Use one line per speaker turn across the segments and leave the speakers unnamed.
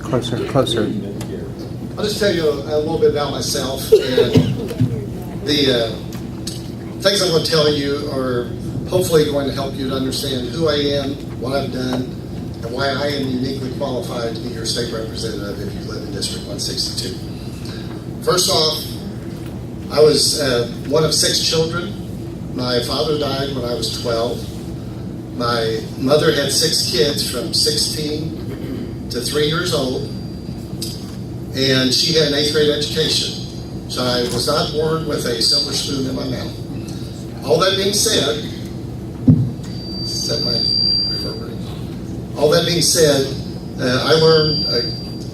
Closer.
I'll just tell you a little bit about myself, and the things I'm going to tell you are hopefully going to help you to understand who I am, what I've done, and why I am uniquely qualified to be your state representative if you live in District 162. First off, I was one of 6 children. My father died when I was 12. My mother had 6 kids from 16 to 3 years old, and she had an 8th grade education. So I was not born with a silver spoon in my mouth. All that being said, I learned a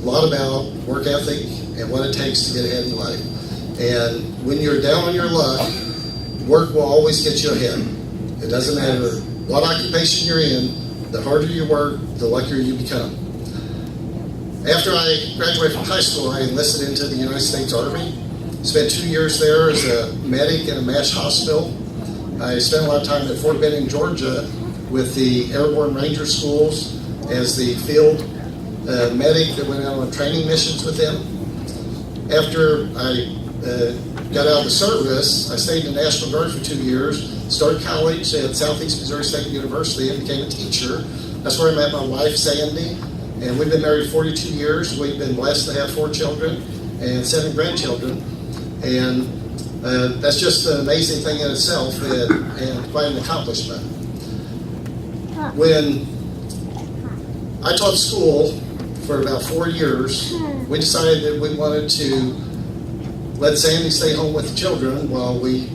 lot about work ethic and what it takes to get ahead in life. And when you're down on your luck, work will always get you ahead. It doesn't matter what occupation you're in, the harder you work, the luckier you become. After I graduated from high school, I enlisted into the United States Army. Spent 2 years there as a medic in a MASH hospital. I spent a lot of time at Fort Benning, Georgia, with the Airborne Ranger Schools as the field medic that went out on training missions with them. After I got out of the service, I stayed in the National Guard for 2 years, started college at Southeast Missouri State University and became a teacher. That's where I met my wife, Sandy, and we've been married 42 years. We've been blessed to have 4 children and 7 grandchildren, and that's just an amazing thing in itself and quite an accomplishment. When I taught school for about 4 years, we decided that we wanted to let Sandy stay home with the children while we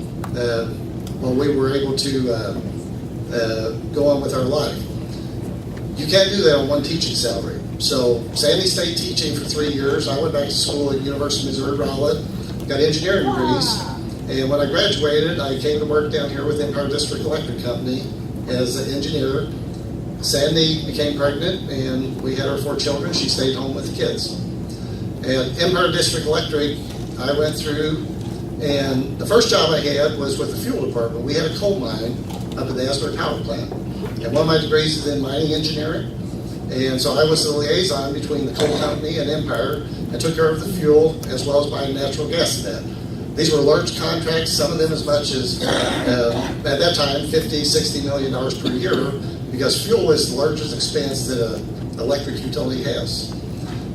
were able to go on with our life. You can't do that on one teaching salary. So Sandy stayed teaching for 3 years. I went back to school at University of Missouri Rowlett, got engineering degrees, and when I graduated, I came to work down here with Empire District Electric Company as an engineer. Sandy became pregnant, and we had our 4 children. She stayed home with the kids. At Empire District Electric, I went through, and the first job I had was with the fuel department. We had a coal mine up at the Asbury Power Plant. And one of my degrees is in mining engineering. And so I was the liaison between the coal company and Empire and took care of the fuel as well as buying natural gas in that. These were large contracts, some of them as much as, at that time, $50, $60 million per year, because fuel is the largest expense that an electric utility has.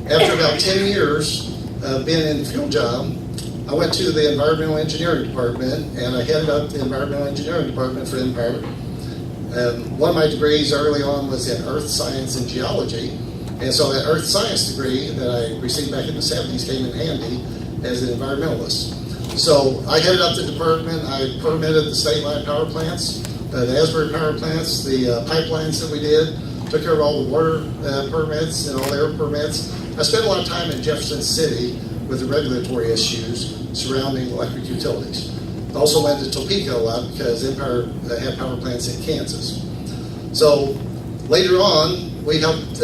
After about 10 years of being in the fuel job, I went to the environmental engineering department, and I headed up the environmental engineering department for Empire. One of my degrees early on was in earth science and geology, and so that earth science degree that I received back in the 70s came in handy as an environmentalist. So I headed up the department. I permitted the state line power plants, the Asbury power plants, the pipelines that we did, took care of all the water permits and all the air permits. I spent a lot of time in Jefferson City with the regulatory issues surrounding electric utilities. Also went to Topeka a lot because Empire had power plants in Kansas. So later on, we helped,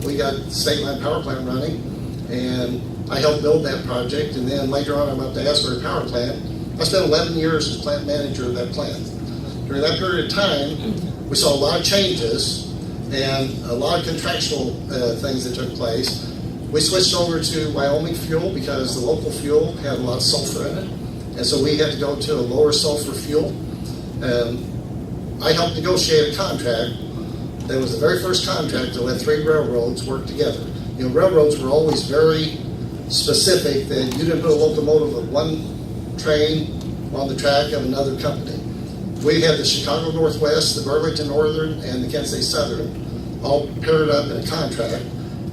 we got the state line power plant running, and I helped build that project. And then later on, I went to Asbury Power Plant. I spent 11 years as plant manager of that plant. During that period of time, we saw a lot of changes and a lot of contractual things that took place. We switched over to Wyoming fuel because the local fuel had a lot of sulfur in it. And so we had to go to a lower sulfur fuel. I helped negotiate a contract that was the very first contract to let 3 railroads work together. You know, railroads were always very specific that you didn't put a locomotive of one train on the track of another company. We had the Chicago Northwest, the Burlington Northern, and the Kansas City Southern all paired up in a contract.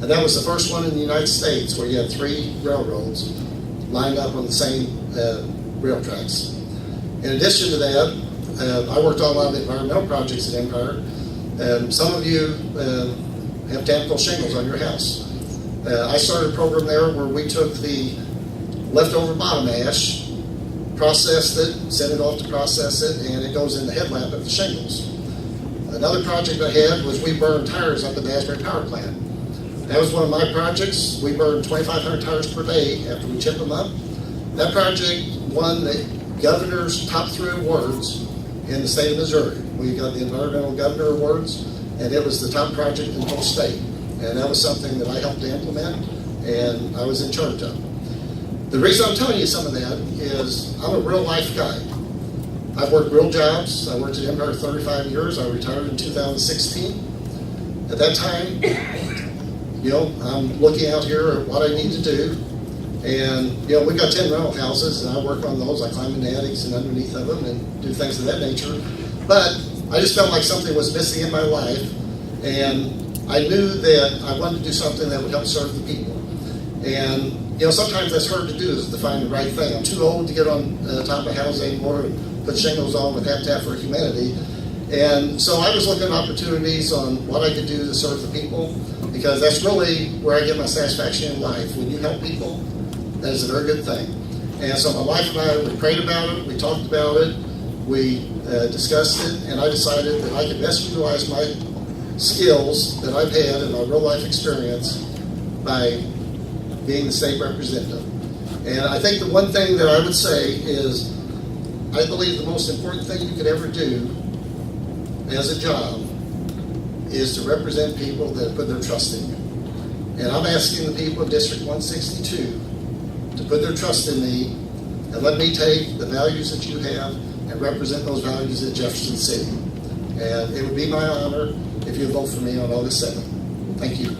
And that was the first one in the United States where you had 3 railroads lined up on the same rail tracks. In addition to that, I worked on a lot of the environmental projects at Empire. Some of you have damp shingles on your house. I started a program there where we took the leftover bottom ash, processed it, sent it off to process it, and it goes in the headlamp of the shingles. Another project I had was we burned tires up at the Asbury Power Plant. That was one of my projects. We burned 2,500 tires per day after we chipped them up. That project won the governor's top 3 awards in the state of Missouri. We got the Environmental Governor Awards, and it was the top project in the whole state. And that was something that I helped to implement, and I was in charge of. The reason I'm telling you some of that is I'm a real life guy. I've worked real jobs. I worked at Empire 35 years. I retired in 2016. At that time, I'm looking out here at what I need to do. And, we've got 10 rental houses, and I work on those. I climb in the attics and underneath of them and do things of that nature. But I just felt like something was missing in my life, and I knew that I wanted to do something that would help serve the people. And, sometimes that's hard to do, is to find the right thing. I'm too old to get on top of houses anymore and put shingles on with Habitat for Humanity. And so I was looking at opportunities on what I could do to serve the people, because that's really where I get my satisfaction in life. When you help people, that is a very good thing. And so my wife and I, we prayed about it, we talked about it, we discussed it, and I decided that I could best utilize my skills that I've had in my real life experience by being the state representative. And I think the one thing that I would say is, I believe the most important thing you could ever do as a job is to represent people that put their trust in you. And I'm asking the people of District 162 to put their trust in me and let me take the values that you have and represent those values at Jefferson City. And it would be my honor if you vote for me on August 7th. Thank you.